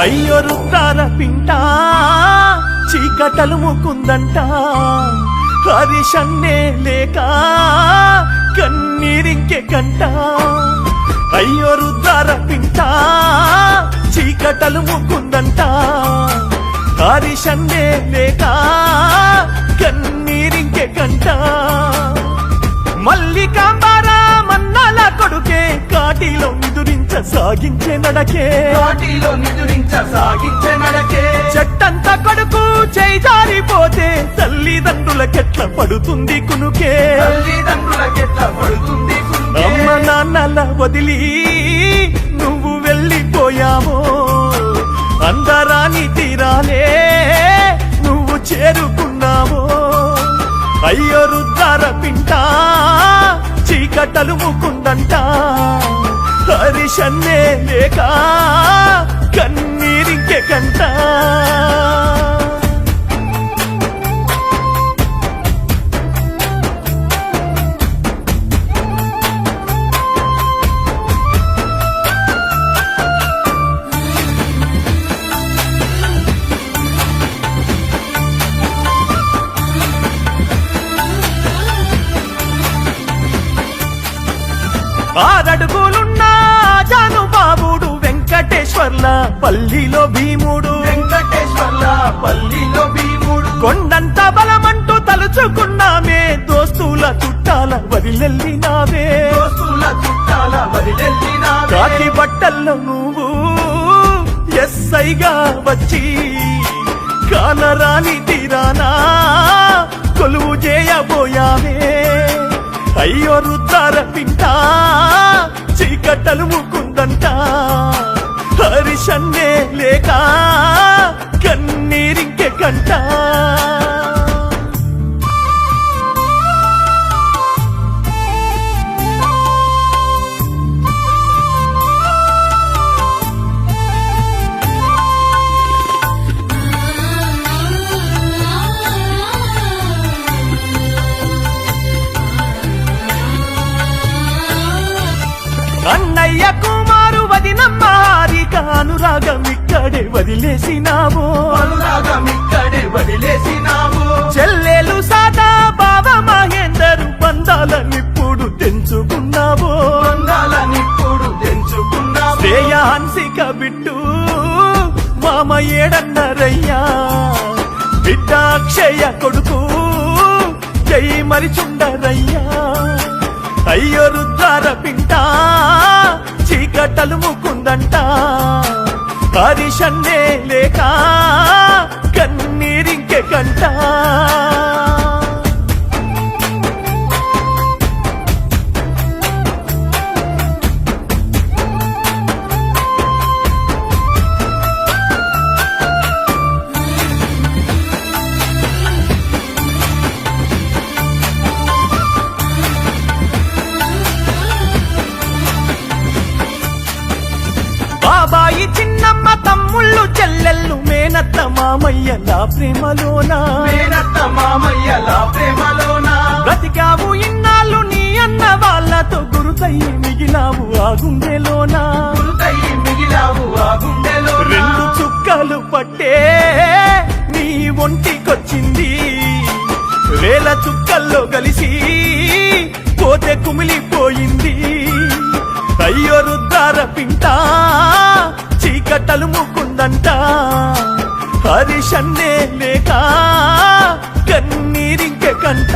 అయ్యో రుద్రార పింట చీకటలు ముకుందంట హరిషన్నే లేక కన్నీరింకె కంట అయ్యో రుద్రార పింట చీకటలు ముకుందంట హరిషన్నే లేక కన్నీరింకె కంట మల్లికాంబారా మన్నాల కొడుకే కాటిలో సాగించే నడకే చెట్టంతా కొడుకు చేజారిపోతే తల్లిదండ్రులకెట్ల పడుతుంది కునుకే అమ్మ నాన్నల వదిలి నువ్వు వెళ్ళిపోయావో అందరాని తీరాలే నువ్వు చేరుకున్నావో అయ్యో రుద్రార పింట చీకటలు ముకుందంట హరిషన్నే లేక కన్నీరింకె కంట ఆరడుగులున్న జానుబాబుడు వెంకటేశ్వర్ల పల్లిలో భీముడు కొండంత బలమంటూ తలుచుకున్నామే దోస్తుల చుట్టాల వదిలెళ్ళినావే కాకి బట్టల్లో నువ్వు ఎస్ఐగా వచ్చి కానరాని తీరానా కొలువు చేయబోయావే అయ్యో రుద్రార పింట చీకటలు ముకుందంట హరిషన్నే లేక కన్నీరింకె కంట అన్నయ్య కుమారు వదినమ్మ హారిక అనురాగం ఇక్కడే వదిలేసినావు చెల్లెలు సాదా బావ మహేందరు బంధాలనిప్పుడు తెంచుకున్నావు శ్రేయ హన్సిక బిట్టు మామ ఏడన్నరయ్యా బిడ్డ అక్షయ కొడుకు జై మరిచుండరయ్యా అయ్యో రుద్రార పింట చీకటలు ముకుందంట హరిషన్నే లేక కన్నీరింకె కంట బాబాయి చిన్నమ్మ తమ్ముళ్ళు చెల్లెళ్ళు మేనత్త మామయ్యలా ప్రేమలోనా బ్రతికావు ఇన్నాళ్ళు నీ అన్న వాళ్ళతో గురుతయ్యి మిగిలావు ఆ గుండెలోనా రెండు చుక్కలు పట్టే నీ ఒంటికొచ్చింది వేల చుక్కల్లో కలిసి పోతే కుమిలిపోయింది అయ్యో రుద్రార పింట చీకటలు ముకుందంట హరిషన్నే లేక కన్నీరింకె కంట